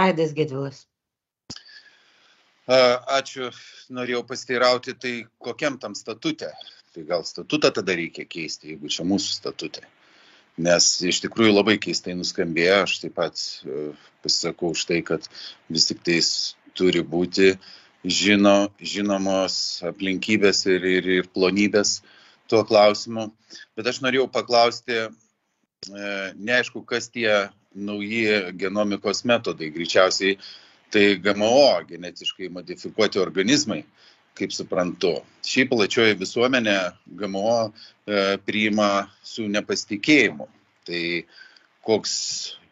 Aidas Gedvilas. Ačiū, norėjau pasiteirauti, tai kokiam tam statute? Tai gal statutą tada reikia keisti, jeigu čia mūsų statute. Nes iš tikrųjų labai keistai nuskambėjo, aš taip pat pasisakau už tai, kad vis tik tais turi būti žinomos aplinkybės ir plonybės tuo klausimu. Bet aš norėjau paklausti, neaišku, kas tie nauji genomikos metodai, greičiausiai tai GMO, genetiškai modifikuoti organizmai, kaip suprantu. Šiaip plačioji visuomenė GMO priima su nepasitikėjimu. Tai koks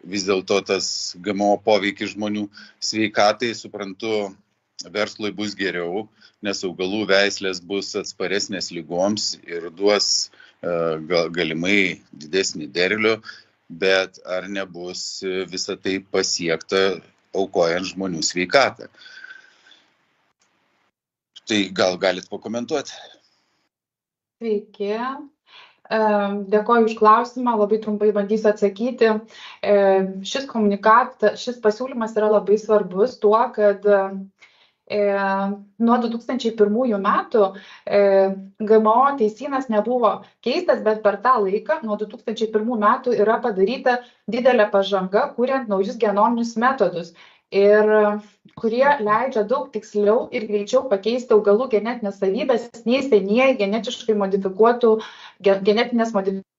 vis dėlto tas GMO poveikis žmonių sveikatai, suprantu, verslui bus geriau, nes augalų veislės bus atsparesnės ligoms ir duos galimai didesnį derlių, bet ar nebus visą tai pasiekta aukojant žmonių sveikatą. Tai gal galit pakomentuoti? Sveiki. Dėkoju už klausimą, labai trumpai bandysiu atsakyti. Šis pasiūlymas yra labai svarbus tuo, kad nuo 2001 metų GMO teisynas nebuvo keistas, bet per tą laiką, nuo 2001 metų yra padaryta didelė pažanga, kuriant naujus genominius metodus, ir kurie leidžia daug tiksliau ir greičiau pakeisti augalų genetinės savybės, nei senieji genetiškai modifikuotų genetinės modifikacijos.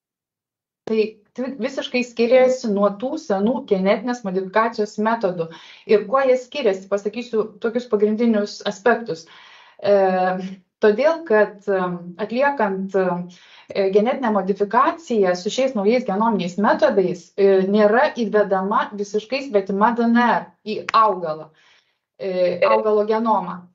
Tai visiškai skiriasi nuo tų senų genetinės modifikacijos metodų. Ir kuo jie skiriasi, pasakysiu tokius pagrindinius aspektus. Todėl, kad atliekant genetinę modifikaciją su šiais naujais genominiais metodais nėra įvedama visiškai svetima DNR į augalą genomą.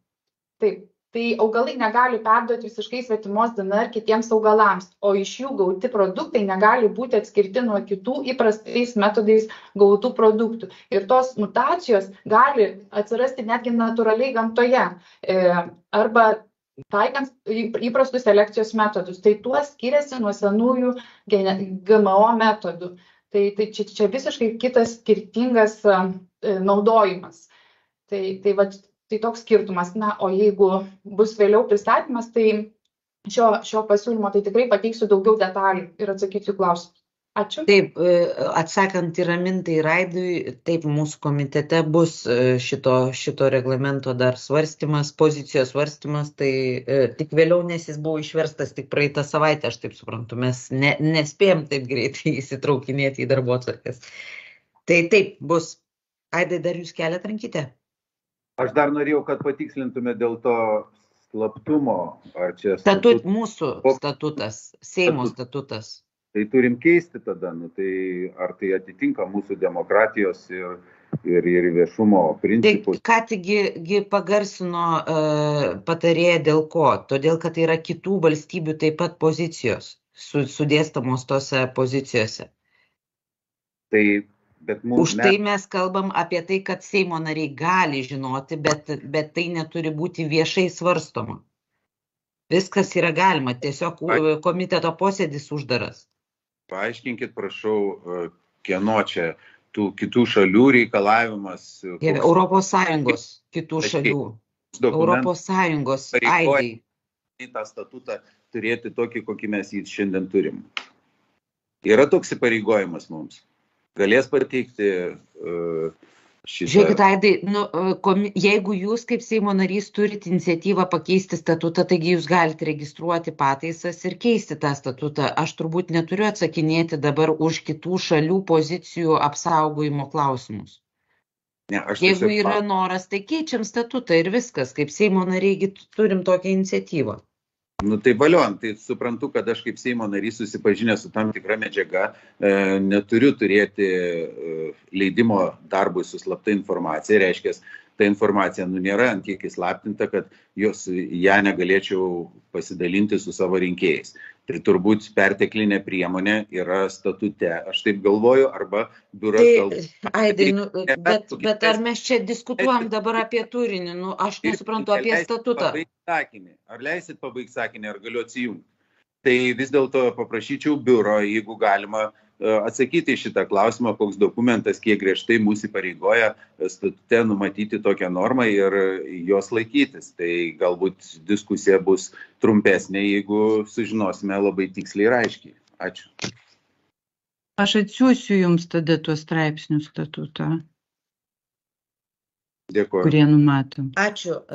Taip. Tai augalai negali perduoti visiškai svetimos DNR kitiems augalams, o iš jų gauti produktai negali būti atskirti nuo kitų įprastais metodais gautų produktų. Ir tos mutacijos gali atsirasti netgi natūraliai gamtoje arba taikant įprastus selekcijos metodus. Tai tuo skiriasi nuo senųjų GMO metodų. Tai čia visiškai kitas skirtingas naudojimas. Tai toks skirtumas. Na, o jeigu bus vėliau pristatymas, tai šio pasiūlymo tai tikrai pateiksiu daugiau detalių ir atsakysiu klausimus. Ačiū. Taip, atsakant ir Ramintai ir Aidui, taip, mūsų komitete bus šito reglamento dar svarstymas, pozicijos svarstymas, tai tik vėliau, nes jis buvo išverstas tik praeitą savaitę, aš taip suprantu, mes nespėjom taip greitai įsitraukinėti į darbotvarkes. Tai taip, bus. Aidai, dar jūs keliat rankytę? Aš dar norėjau, kad patikslintume dėl to slaptumo, ar čia mūsų statutas, Seimo statutas. Tai turim keisti tada, tai ar tai atitinka mūsų demokratijos ir viešumo principus. Tai ką tikgi pagarsino patarėja dėl ko? Todėl, kad tai yra kitų valstybių taip pat pozicijos, sudėstamos tose pozicijose. Už tai mes kalbam apie tai, kad Seimo nariai gali žinoti, bet tai neturi būti viešai svarstoma. Viskas yra galima, tiesiog komiteto posėdis uždaras. Paaiškinkit, prašau, kieno čia tų kitų šalių reikalavimas. Europos Sąjungos kitų šalių. Europos Sąjungos aidai. Tą statutą turėti tokį, kokį mes jį šiandien turim. Yra toks įpareigojimas mums. Galės pateikti šitą... Žiūrėkit, Aidai, jeigu jūs kaip Seimo narys turite iniciatyvą pakeisti statutą, taigi jūs galite registruoti pataisas ir keisti tą statutą. Aš turbūt neturiu atsakinėti dabar už kitų šalių pozicijų apsaugojimo klausimus. Jeigu yra noras, tai keičiam statutą ir viskas. Kaip Seimo nariai turim tokią iniciatyvą. Tai valion, tai suprantu, kad aš kaip Seimo narys susipažinęs su tam tikra medžiaga neturiu turėti leidimo darbui su slapta informacija. Reiškia, ta informacija nėra ant tiek įslaptinta, kad ją negalėčiau pasidalinti su savo rinkėjais. Tai turbūt perteklinė priemonė yra statute, aš taip galvoju, arba biuras galbūt. Aidai, bet ar mes čia diskutuojam dabar apie turinį? Aš nesuprantu apie statutą. Ar leisit pabaigti sakinį, ar galiu atsijungti? Tai vis dėlto paprašyčiau biuro, jeigu galima, atsakyti į šitą klausimą, koks dokumentas, kiek griežtai mūsų įpareigoja statute numatyti tokią normą ir jos laikytis. Tai galbūt diskusija bus trumpesnė, jeigu sužinosime labai tiksliai ir aiškiai. Ačiū. Aš atsiųsiu jums tada tuos straipsnius statutą, Dėkuoju. kurie numato. Ačiū.